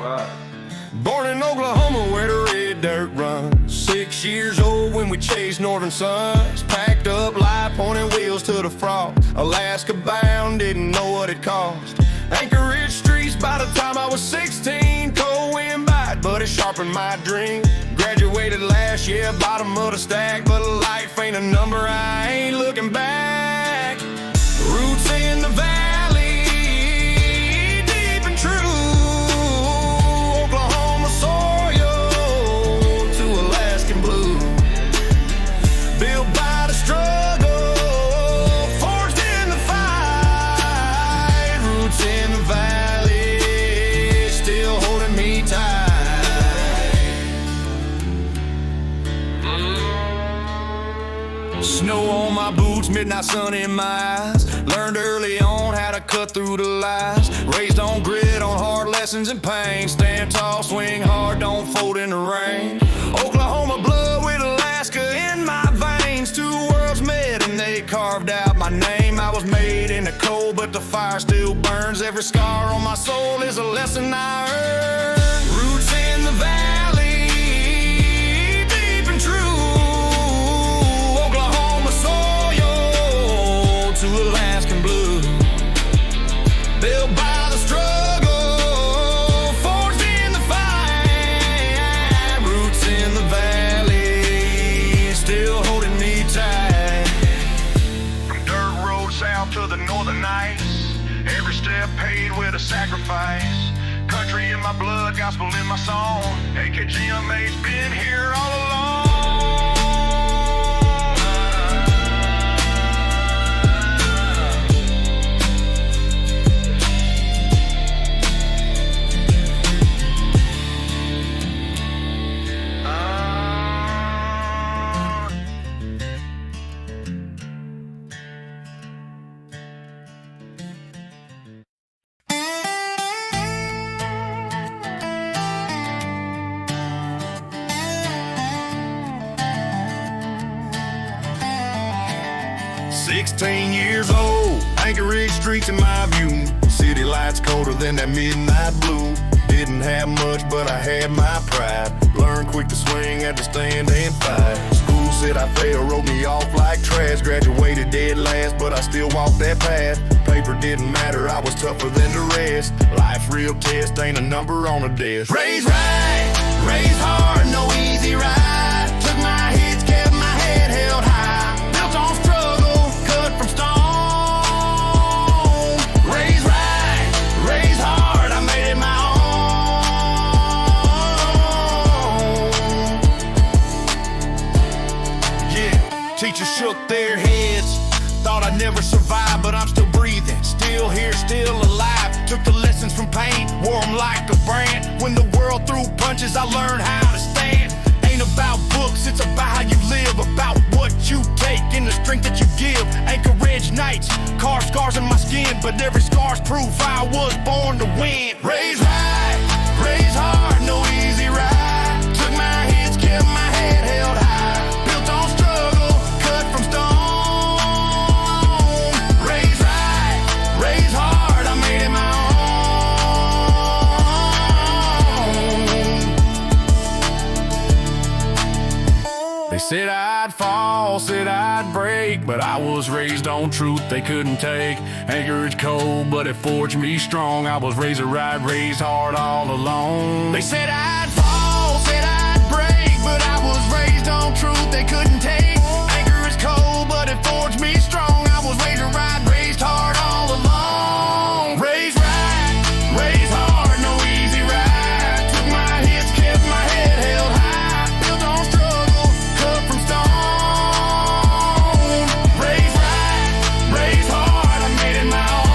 right. Born in Oklahoma where the red dirt runs. 6 years old when we chased northern suns. Packed up light pointing wheels to the frost. Alaska bound, didn't know what it cost. Anchorage streets by the time I was 16. Cold wind bite, but it sharpened my dream. Graduated last year, bottom of the stack. But life ain't a number, I ain't looking back. Roots in the valley, deep and true. Oklahoma soil to Alaskan blue. Built by the struggle, forged in the fight. Roots in the valley, still holding me tight. Snow on my boots, midnight sun in my eyes. Learned early on how to cut through the lies. Raised on grit, on hard lessons and pain. Stand tall, swing hard, don't fold in the rain. Oklahoma blood with Alaska in my veins. Two worlds met and they carved out my name. I was made in the cold, but the fire still burns. Every scar on my soul is a lesson I earned. Roots in the valley, deep and true. To Alaskan blue, built by the struggle, forged in the fight. Roots in the valley, still holding me tight. From dirt road south to the northern nights, every step paid with a sacrifice. Country in my blood, gospel in my song. AKJIMH's been here all along. 16 years old, Anchorage streets in my view. City lights colder than that midnight blue. Didn't have much, but I had my pride. Learned quick to swing, had to stand and fight. School said I failed, wrote me off like trash. Graduated dead last, but I still walked that path. Paper didn't matter, I was tougher than the rest. Life's real test ain't a number on a desk. Raise right, raise hard, no easy ride. Took my hits, kept my head held high. Built on struggle, cut from stone. Raise right, raise hard, I made it my own. Yeah, teachers shook their heads. Thought I'd never survive, but I'm still breathing. Still here, still alive. Took the lessons from pain, wore them like a brand. When the world threw punches, I learned how to stand. Ain't about books, it's about how you live. About what you take and the strength that you give. Anchorage nights, carved scars in my skin. But every scar's proof I was born to win. Raise right, raise hard, no easy ride. Took my hits, kept my head held high. Built on struggle, cut from stone. They said I'd fall, said I'd break, but I was raised on truth they couldn't take. Anchorage cold, but it forged me strong. I was raised right, raised hard all alone. They said I'd fall, said I'd break, but I was raised on truth they couldn't take. Anchorage cold, but it forged me strong. I was raised right, raised hard all along. Raised right, raised hard, no easy ride. Took my hits, kept my head held high. Built on struggle, cut from stone. Raised right, raised hard, I made it my own.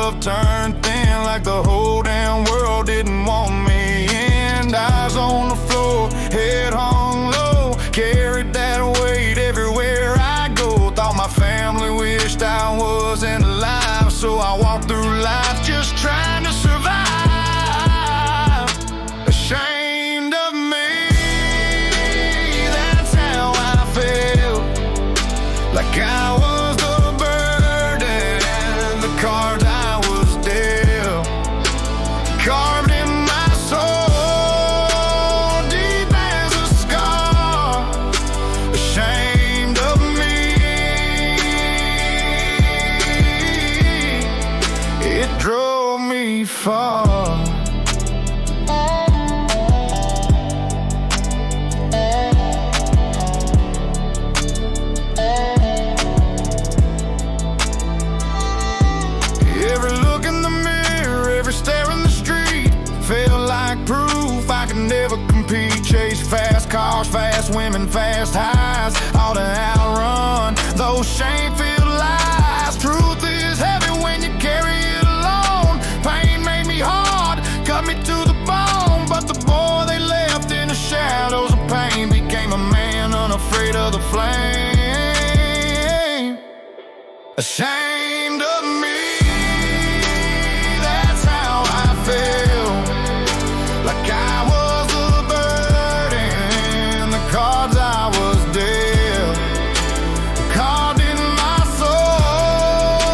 love turned thin, like the whole damn world didn't want me in. Eyes on the floor, head hung low, carried that weight everywhere I go. Thought my family wished I wasn't alive, so I walked through life just trying to survive. Ashamed of me, that's how I felt. Like I was the burden and the cards I was dealt, carved in my soul, deep as a scar. Ashamed of me, it drove me far. Every look in the mirror, every stare in the street felt like proof I could never compete. Chase fast cars, fast women, fast highs, all to outrun those shame-filled lies. Truth is heavy when you carry it alone. Pain made me hard, cut me to the bone, but the boy they left in the shadows of pain became a man unafraid of the flame. Ashamed of me, like I was the burden, the cards I was dealt, carved in my soul,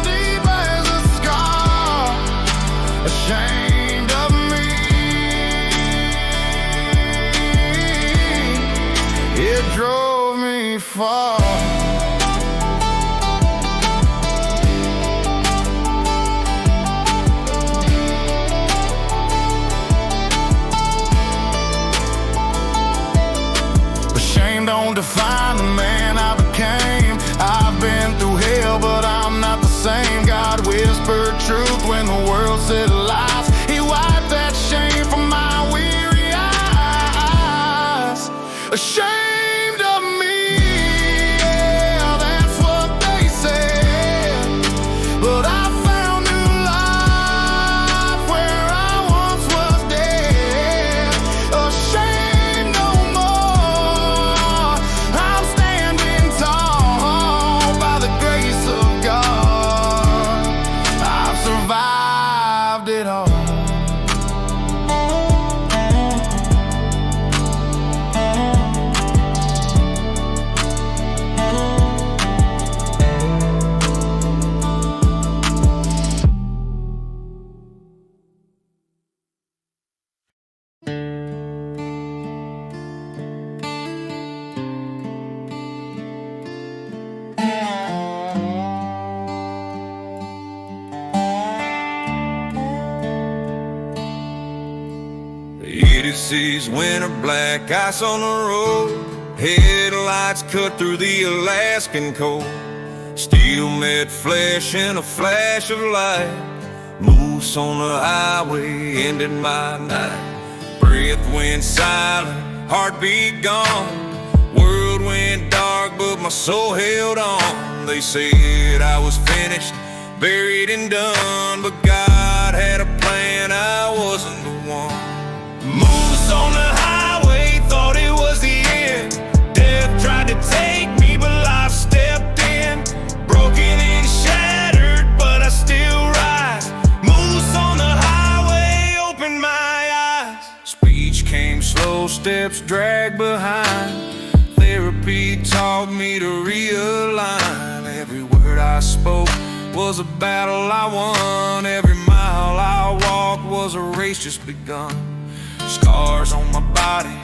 deep as a scar. Ashamed of me, it drove me far. Don't define the man I became. I've been through hell, but I'm not the same. God whispered truth when the world said lies. He wiped that shame from my weary eyes. Ashamed of me, yeah, that's what they said. But I found new life where I once was dead. Ashamed no more, I'm standing tall by the grace of God. I've survived it all. Sees winter black ice on the road, headlights cut through the Alaskan cold. Steel met flesh in a flash of light. Moose on the highway ended my night. Breath went silent, heartbeat gone. World went dark, but my soul held on. They said I was finished, buried and done, but God had a plan, I wasn't the one. Moose on the highway, thought it was the end. Death tried to take me, but life stepped in. Broken and shattered, but I still rise. Moose on the highway opened my eyes. Speech came slow, steps dragged behind. Therapy taught me to realign. Every word I spoke was a battle I won. Every mile I walked was a race just begun. Scars on my body,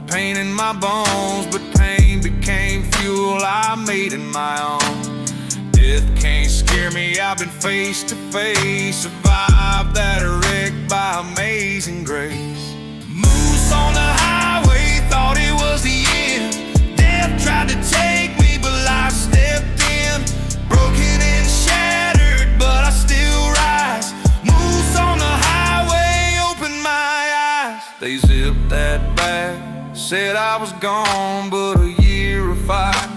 pain in my bones, but pain became fuel I made in my own. Death can't scare me, I've been face to face. Survived that wreck by amazing grace. Moose on the highway, thought it was the end. Death tried to take me, but life stepped in. Broken and shattered, but I still rise. Moose on the highway opened my eyes. They zipped that bag, said I was gone, but a year of fight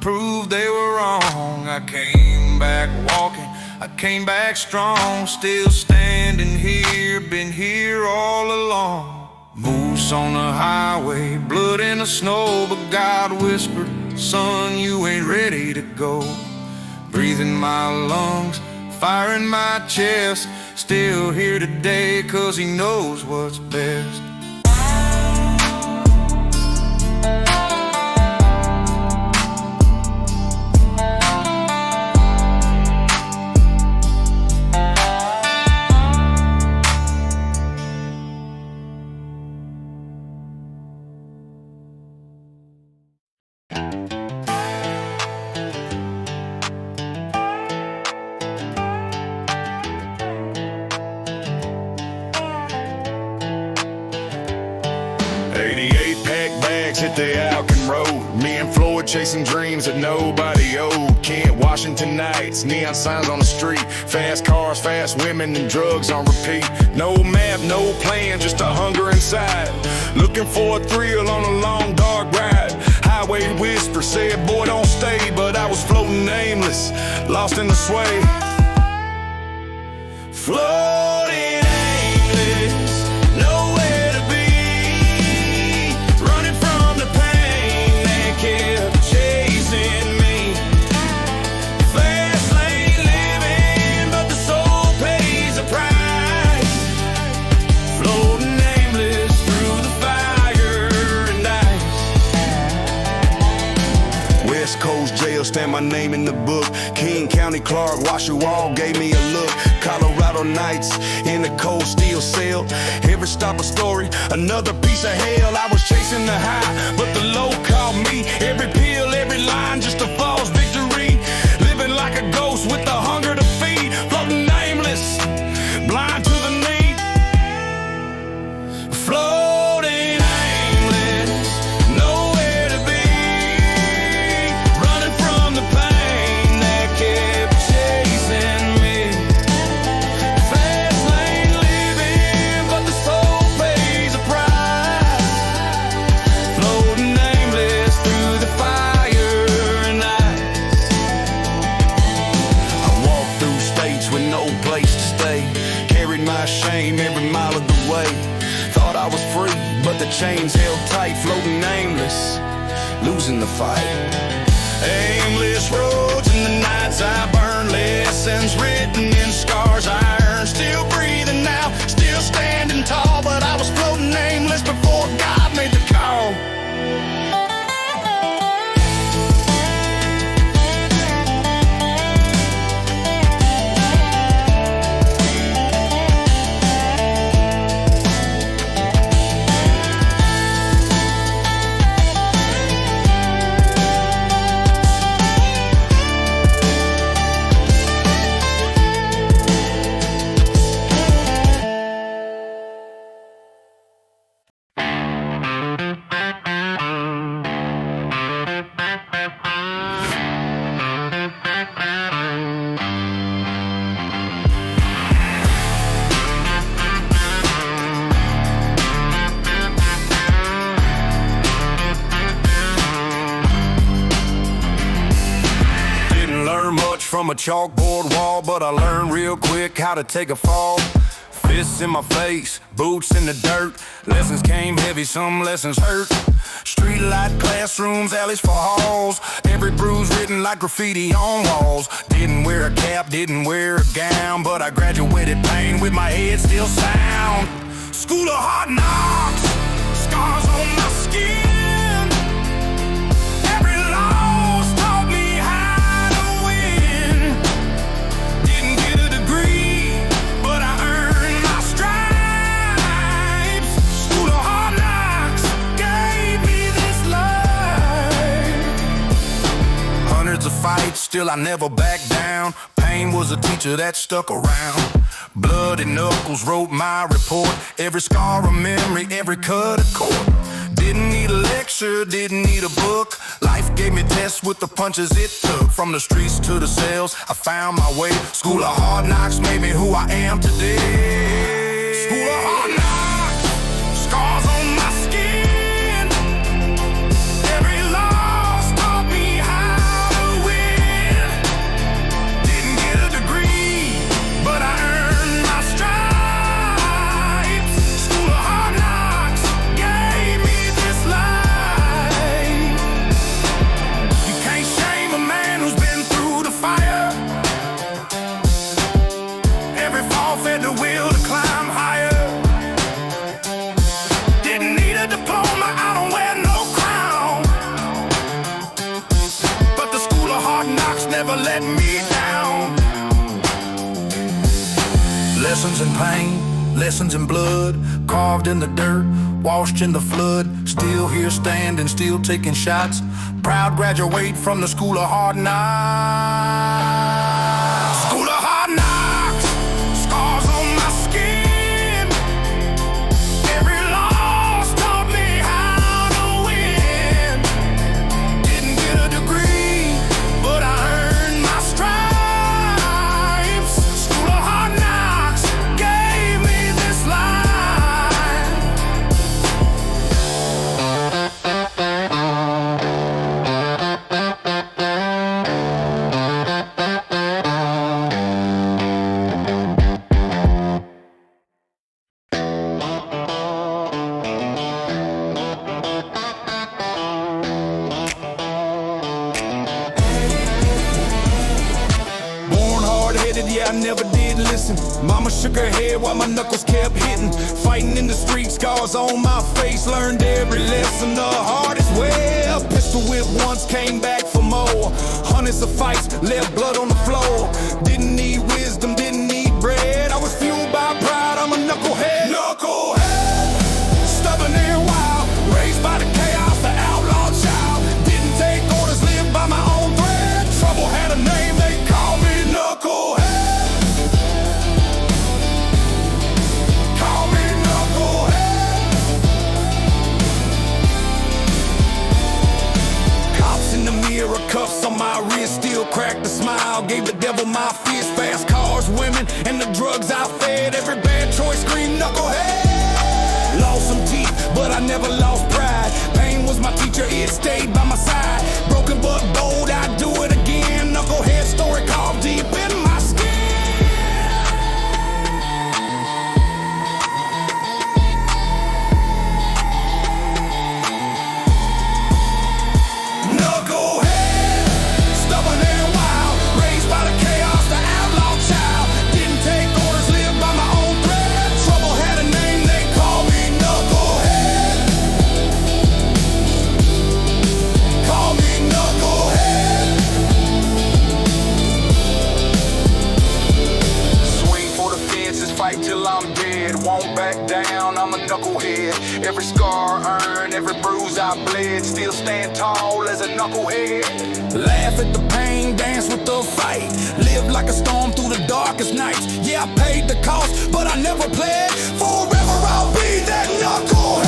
proved they were wrong. I came back walking, I came back strong, still standing here, been here all along. Moose on the highway, blood in the snow, but God whispered, son, you ain't ready to go. Breathing my lungs, fire in my chest, still here today, 'cause he knows what's best. Hit the Alkin Road. Me and Floyd chasing dreams that nobody owed. Kent, Washington nights, neon signs on the street. Fast cars, fast women, and drugs on repeat. No map, no plan, just a hunger inside. Looking for a thrill on a long, dark ride. Highway whisper said, boy, don't stay. But I was floating aimless, lost in the sway. Floating aimless, nowhere to be. Running from the pain that kept chasing me. Fast lane living, but the soul pays a price. Floating aimless through the fire and ice. West Coast jail, stand my name in the book. King County Clark, Washual gave me a look. Colorado nights in the cold steel cell. Every stop a story, another piece of hell. I was chasing the high, but the low called me. Every pill, every line, just a false victory. Living like a ghost with the hunger to feed. Floating nameless, blind to the need. Floating aimless, nowhere to be. Running from the pain that kept chasing me. Fast lane living, but the soul pays a price. Floating aimless through the fire and ice. I walked through states with no place to stay. Carried my shame every mile of the way. Thought I was free, but the chains held tight. Floating aimless, losing the fight. Aimless roads in the nights I burn. Lessons written in scars I earned. Still breathing now, still standing tall. But I was floating aimless before God made the call. From a chalkboard wall, but I learned real quick how to take a fall. Fists in my face, boots in the dirt. Lessons came heavy, some lessons hurt. Streetlight classrooms, alleys for halls. Every bruise written like graffiti on walls. Didn't wear a cap, didn't wear a gown, but I graduated pain with my head still sound. School of hard knocks, scars on my skin. Fight, still I never backed down. Pain was a teacher that stuck around. Bloody knuckles wrote my report. Every scar a memory, every cut a chord. Didn't need a lecture, didn't need a book. Life gave me tests with the punches it took. From the streets to the cells, I found my way. School of hard knocks made me who I am today. School of hard knocks, scars on my skin. Every loss taught me how to win. Didn't get a degree, ever let me down. Lessons in pain, lessons in blood, carved in the dirt, washed in the flood. Still here standing, still taking shots. Proud graduate from the school of hard knocks. School of hard knocks, scars on my skin. Every loss taught me how to win. Didn't get a degree, but I earned my stripes. School of hard knocks gave me this life. Yeah, I never did listen. Mama shook her head while my knuckles kept hitting. Fighting in the street, scars on my face. Learned every lesson the hardest way. A pistol whip once, came back for more. Hundreds of fights, left blood on the floor. Didn't need wisdom, didn't need bread. I was fueled by pride, I'm a knucklehead. Knucklehead, stubborn and wild. Raised by the chaos, the outlaw child. Didn't take orders, lived by my own thread. Trouble had a name, they called me Knucklehead. Cuffs on my wrist, still cracked a smile. Gave the devil my fist. Fast cars, women, and the drugs I fed. Every bad choice screamed knucklehead. Lost some teeth, but I never lost pride. Pain was my teacher, it stayed by my side. Broken but bold, I'd do it again. Knucklehead story carved deep in my skin. Till I'm dead, won't back down, I'm a knucklehead. Every scar earned, every bruise I bled. Still stand tall as a knucklehead. Laugh at the pain, dance with the fight. Live like a storm through the darkest nights. Yeah, I paid the cost, but I never pled. Forever I'll be that knucklehead.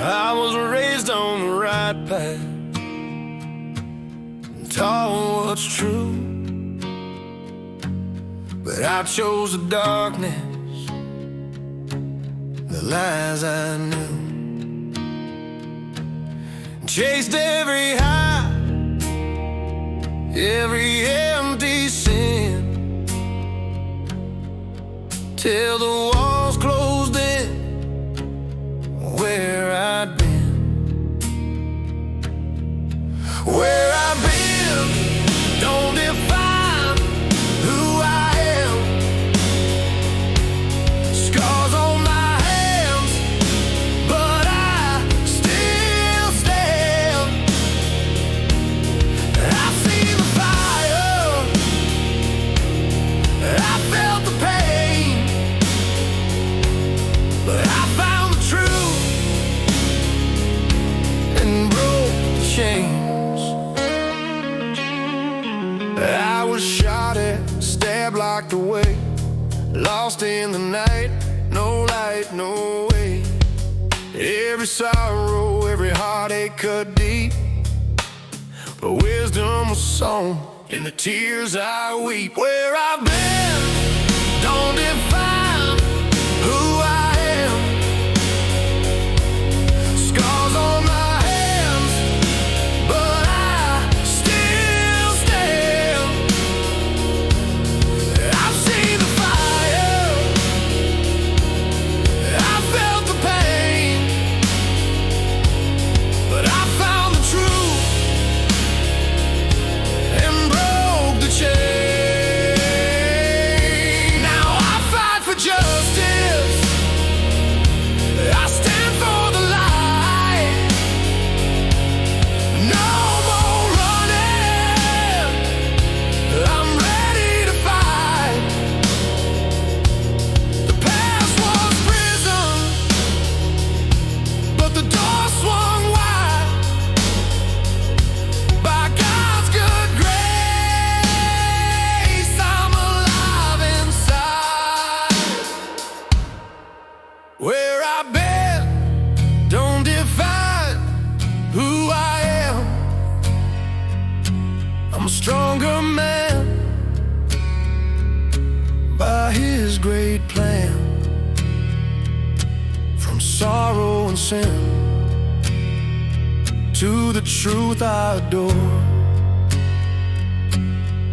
I was raised on the right path, taught what's true, but I chose the darkness, the lies I knew. Chased every high, every empty sin, till the walls closed in where I'd been. Where I've been don't define who I am. Scars on my hands, but I still stand. I see the fire, I felt the pain, but I found the truth and broke the chains. I was shot at, stabbed, locked away, lost in the night, no light, no way. every sorrow, every heartache cut deep. But wisdom was sown in the tears I weep. Where I've been don't define who I am. Scars on my hands, but I still stand. I've seen the fire, I've felt the pain, but I found the truth and broke the chain. Now I fight for justice, I stand for the light. No more running, I'm ready to fight. The past was prison, but the door swung wide. By God's good grace, I'm alive inside. Where I've been don't define who I am. I'm a stronger man by His great plan. From sorrow and sin to the truth I adore,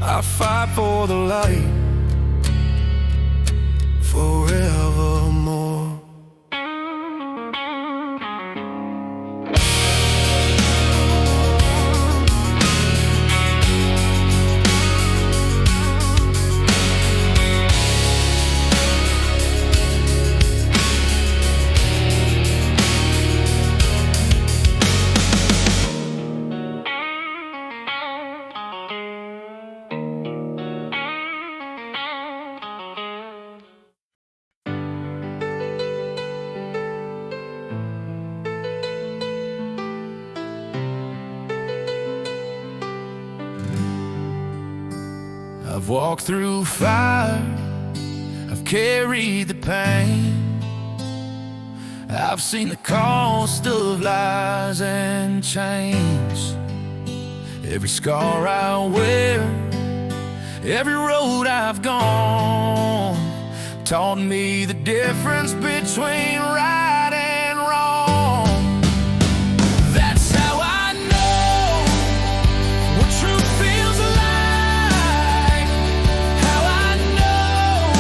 I fight for the light forevermore. I've walked through fire, I've carried the pain, I've seen the cost of lies and chains. Every scar I wear, every road I've gone, taught me the difference between right and wrong. That's how I know what truth feels like, how I know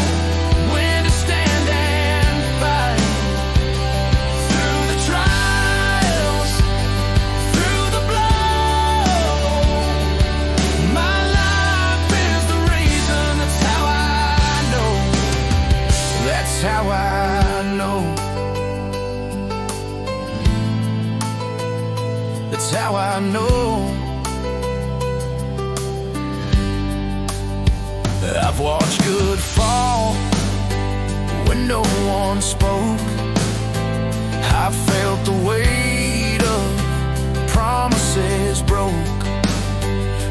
when to stand and fight. Through the trials, through the blow, my life is the reason. That's how I know. That's how I know. That's how I know. I've watched good fall when no one spoke. I felt the weight of promises broke.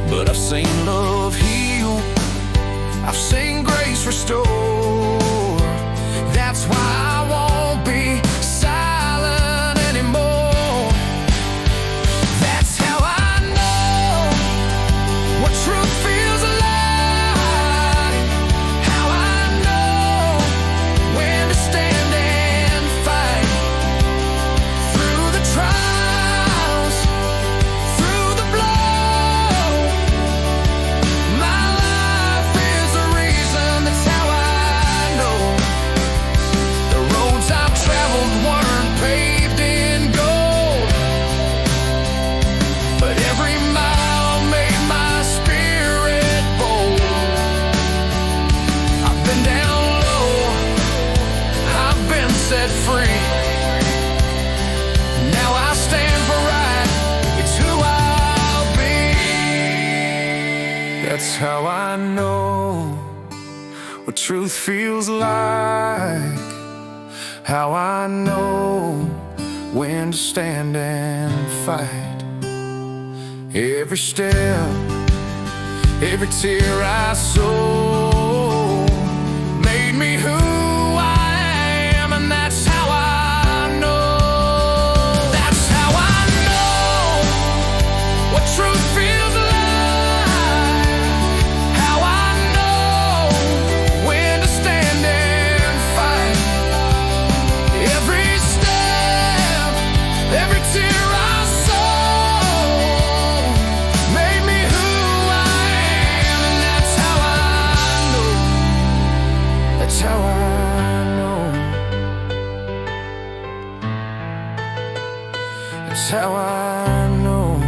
But I've seen love heal, I've seen grace restore. That's why I won't be silent anymore. That's how I know what truth feels like, how I know when to stand and fight. Through the trials, through the blow, my life is the reason. That's how I know. The roads I've traveled weren't paved in gold, but every mile made my spirit bold. I've been down low, I've been set free. Now I stand for right, it's who I'll be. That's how I know what truth feels like, how I know when to stand and fight. Every step, every tear I sow made me who I am, and that's how I know. That's how I know.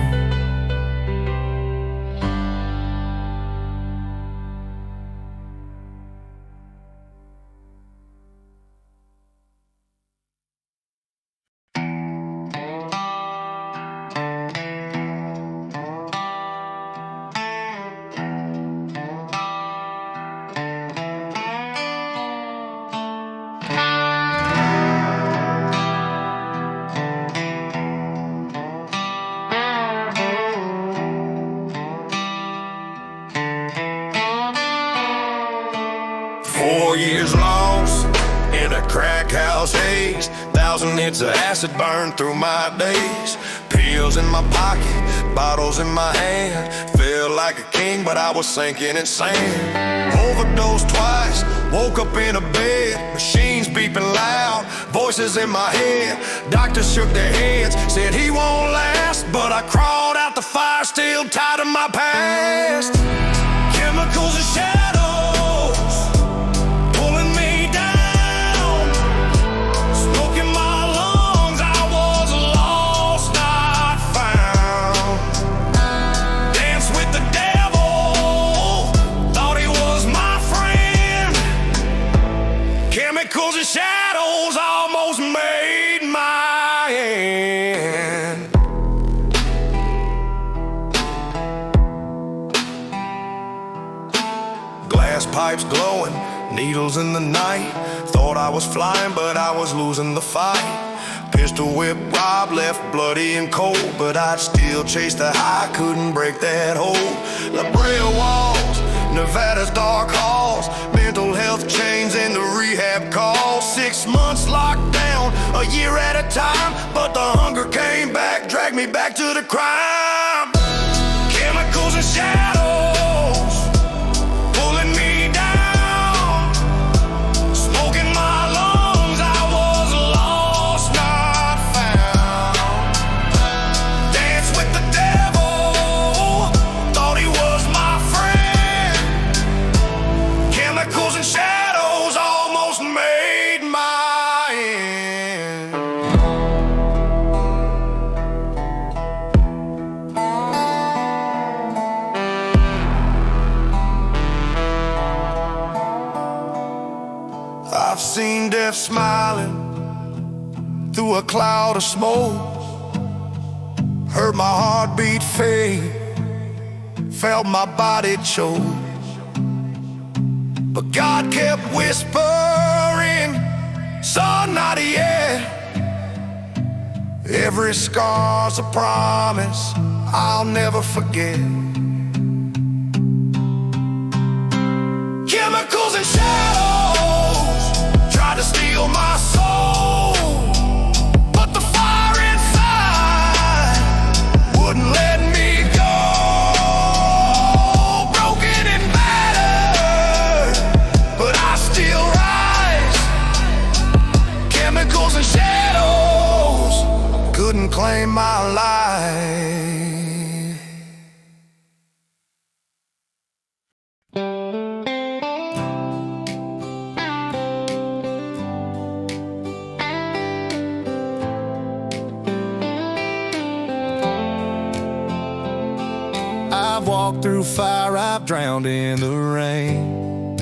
Years lost in a crack house haze, 1,000 hits of acid burned through my days. Pills in my pocket, bottles in my hand. Felt like a king, but I was sinking in sand. Overdosed twice, woke up in a bed. Machines beeping loud, voices in my head. Doctors shook their heads, said he won't last. But I crawled out the fire, still tied to my past. Chemicals and shadows and shadows almost made my end. Glass pipes glowing, needles in the night. Thought I was flying, but I was losing the fight. Pistol whip Rob left bloody and cold, but I'd still chase the high, couldn't break that hold. La Brea walls, Nevada's dark halls, mental health chains and the rehab calls. 6 months locked down, a year at a time, but the hunger came back, dragged me back to the crime. Chemicals and shadows pulling me down, smoking my lungs. I was lost, not found. Danced with the devil, thought he was my friend. Chemicals and shadows almost made my end. I've seen death smiling through a cloud of smoke, heard my heartbeat fade, felt my body choke. But God kept whispering, son, not yet. Every scar's a promise I'll never forget. Chemicals and shadows tried to steal my soul, but the fire inside wouldn't let me go. Broken and battered, but I still rise. Chemicals and shadows couldn't claim my life. I've walked through fire, I've drowned in the rain,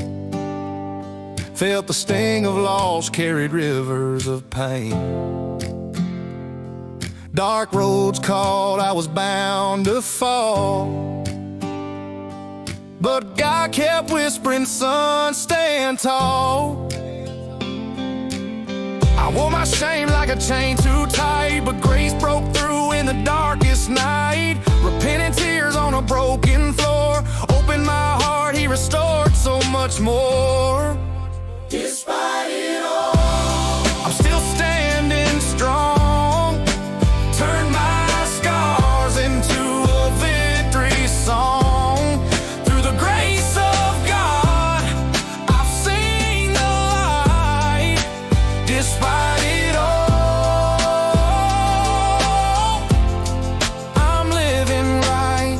felt the sting of loss, carried rivers of pain. Dark roads called, I was bound to fall, but God kept whispering, son, stand tall. I wore my shame like a chain too tight, but grace broke through in the darkest night. Repentant tears on a broken floor, opened my heart, he restored so much more. Despite it all, I'm still standing strong. Turned my scars into a victory song. Through the grace of God, I've seen the light. Despite it all, I'm living right.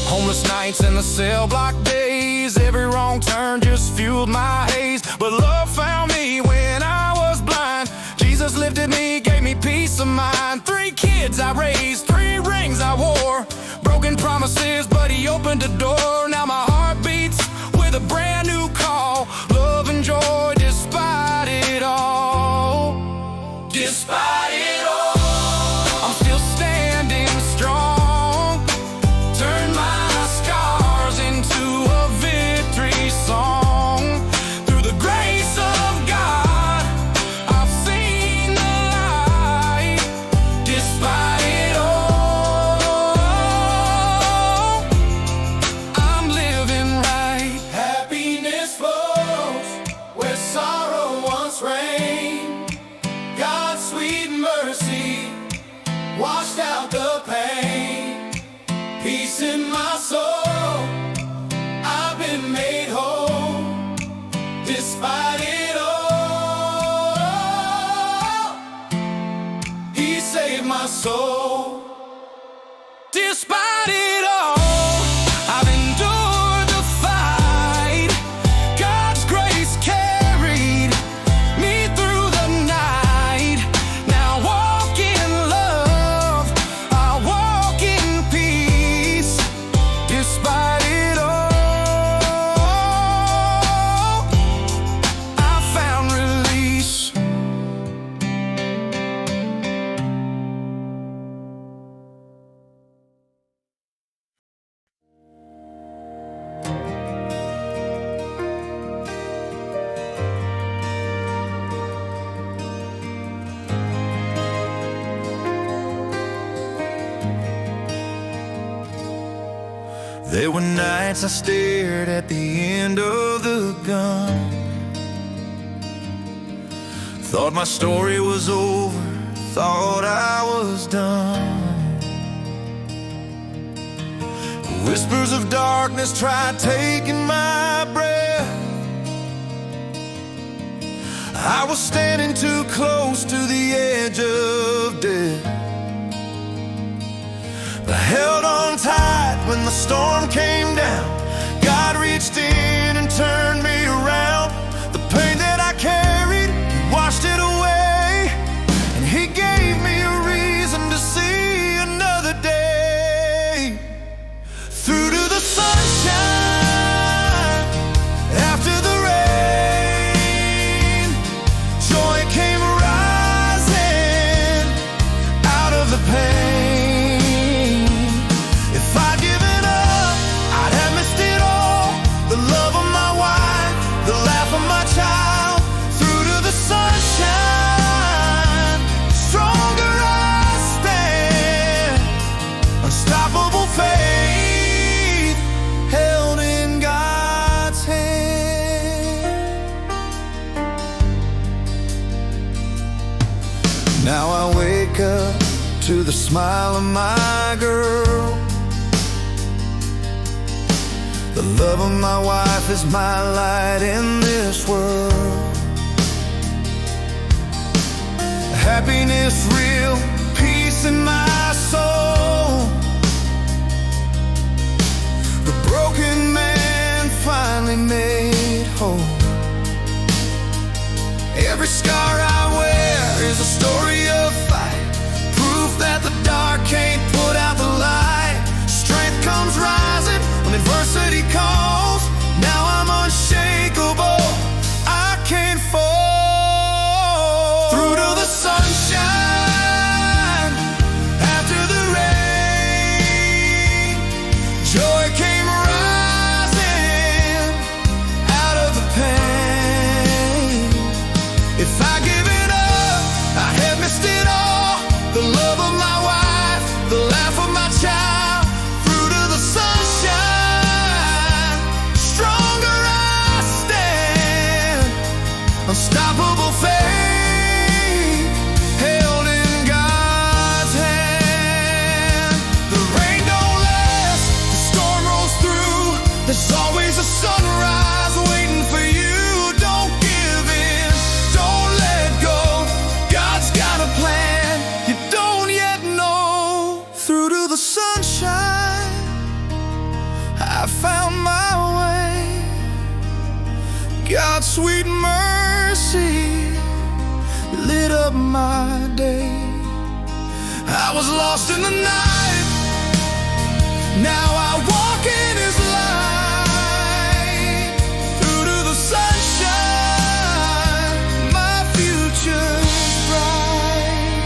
Homeless nights in the cell block days, every wrong turn just fueled my haze. But love found me when I was blind. Jesus lifted me kids I raised, 3 rings I wore, broken promises, but he opened a door. Now my heart beats with a brand new call, love and joy despite it all. Despite it all, I'm still standing strong. Turn my scars into a victory song. Through the grace of God, I've seen the light. Despite it all, I'm living right. Happiness flows where sorrow once reigned. God's sweet mercy washed out the pain. Peace in my soul, I've been made whole. Despite it all, He saved my soul. Despite it all, I've endured the fight. God's grace carried me through the night. Now walk in love, I walk in peace. Despite it all, I found release. There were nights I stared at the end of the gun, thought my story was over, thought I was done. Whispers of darkness tried taking my breath. I was standing too close to the edge of death. I held on tight when the storm came down. God reached in and turned me around. The pain that I carried, He washed it away, and He gave me a reason to see another day. Through to the sunshine, after the rain, joy came rising out of the pain. If I'd given up, I'd have missed it all. The love of my wife, the laugh of my child. Through to the sunshine, stronger I stand. Unstoppable faith, held in God's hand. Now I wake up to the smile of my girl. The love of my wife is my light in this world. Happiness real, peace in my soul. The broken man finally made whole. Every scar I wear is a story of fight, proof that the dark can't put out the light. Strength comes rising when adversity calls. Now I'm unshakable, I can't fall. Through to the sunshine, after the rain, joy came rising out of the pain. If I give it up, I have missed it all. The love of my wife, the laugh of my child. Through to the sunshine, stronger I stand. Unstoppable faith, held in God's hand. The rain don't last, the storm rolls through. There's always a sunrise waiting for you. Don't give in, don't let go. God's got a plan you don't yet know. Through to the sunshine, I found my way. God's sweet mercy I was lost in the night. Now I walk in His light. Through to the sunshine, my future's bright.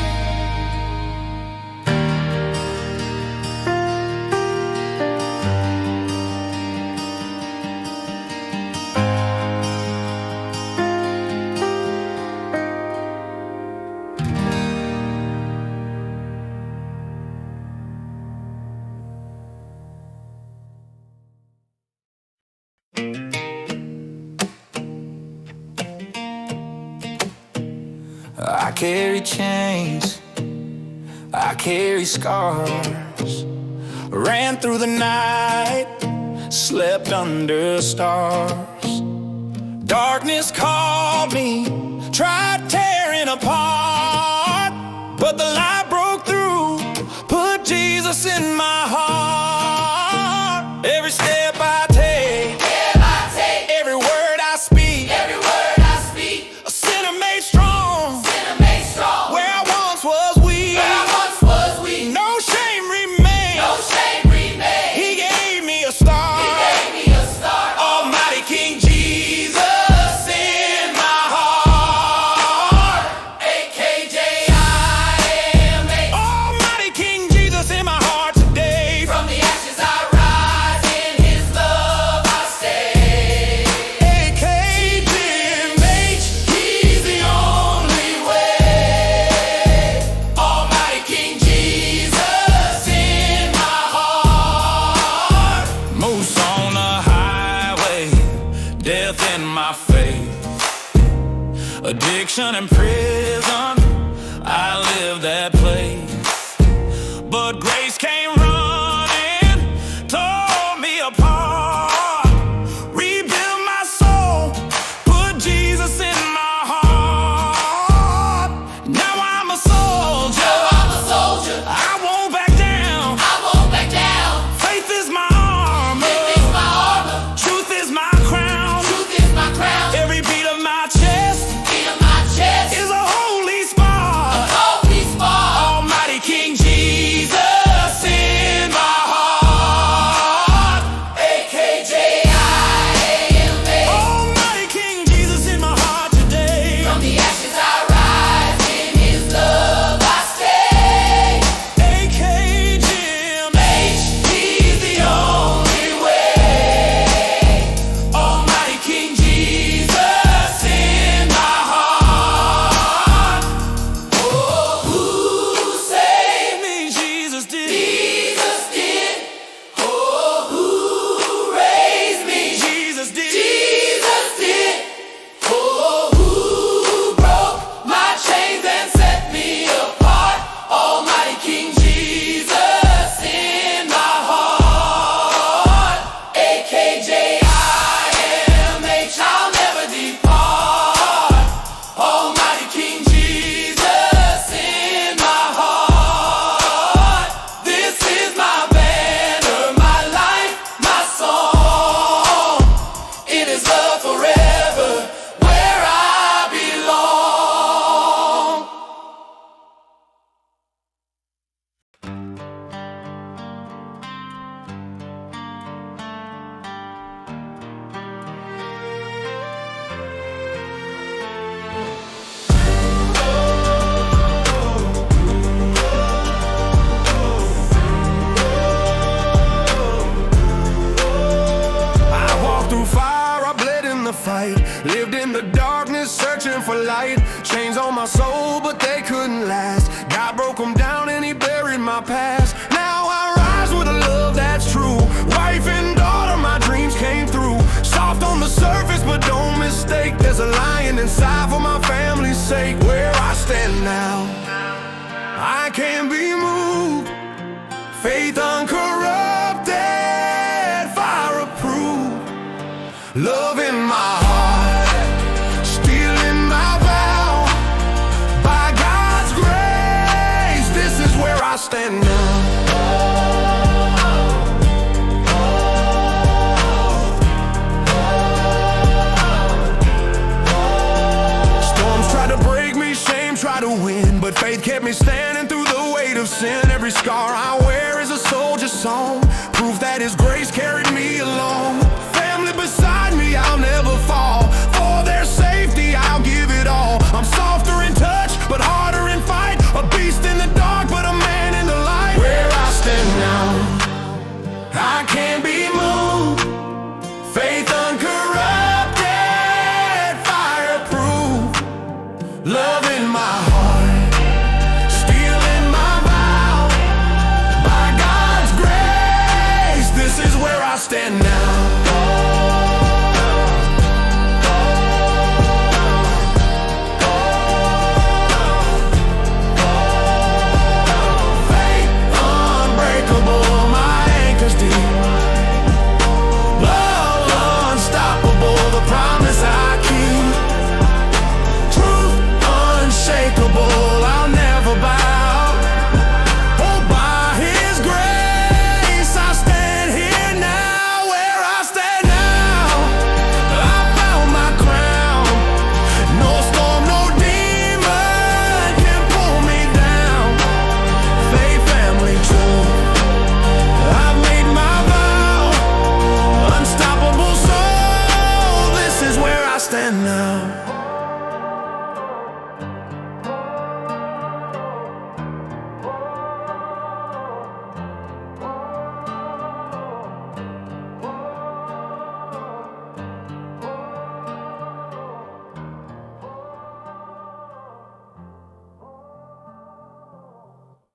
I carry chains, I carry scars. Ran through the night, slept under stars. Darkness called me, tried tearing apart, but the light broke through, put Jesus in my heart. Every step I take, every word I speak, a sinner made strong. Where I once was weak, no shame remains. He gave me a start. Almighty King Jesus in my heart. AKJIMH. Almighty King Jesus in my heart today. From the ashes I rise, in His love I stay. AKJIMH, He's the only way. Almighty King Jesus in my heart. Moose on the highway, death in my faith. Addiction and prison, I live that place. But grace came running, tore me apart, rebuilt my soul, put Jesus in my heart. Now I'm a soldier, I won't back down. Faith is my armor, truth is my crown. Every beat of my chest is a holy spot. Almighty King Jesus in my heart. AKJIMH. Almighty King Jesus in my heart today. From the ashes I rise, in His love I stay. AKJIMH, He's the only way. Almighty King Jesus in my heart. Oh, who saved me? Jesus did. Oh, who raised me? Jesus did. Oh, who broke my chains and set me apart? Almighty King Jesus in my heart. AKJIMH, I'll never depart. Almighty King Jesus in my heart. This is my banner, my life, my song. It is love forever, where I belong. I walked through fire, I bled in the fight. Lived in the darkness, searching for light. Chains on my soul, but they couldn't last. God broke them down and He buried my past. Now I rise with a love that's true. Wife and daughter, my dreams came through. Soft on the surface, but don't mistake. There's a lion inside for my family's sake. Where I stand now, I can't be moved. Faith uncorrupted, fire approved. Love in my heart, steel in my vow. By God's grace, this is where I stand now. Storms try to break me, shame try to win, but faith kept me standing through the weight of sin, every scar I wear is a soldier's song. Proof that His grace carried me along. Family beside me, I'll never fall. For their safety, I'll give it all. I'm softer in touch, but harder in fight. A beast in the dark, but a man in the light. Where I stand now, I can't be moved. Faith uncorrupted, fireproof. Love in my heart, steel in my vow. By God's grace, this is where I stand now.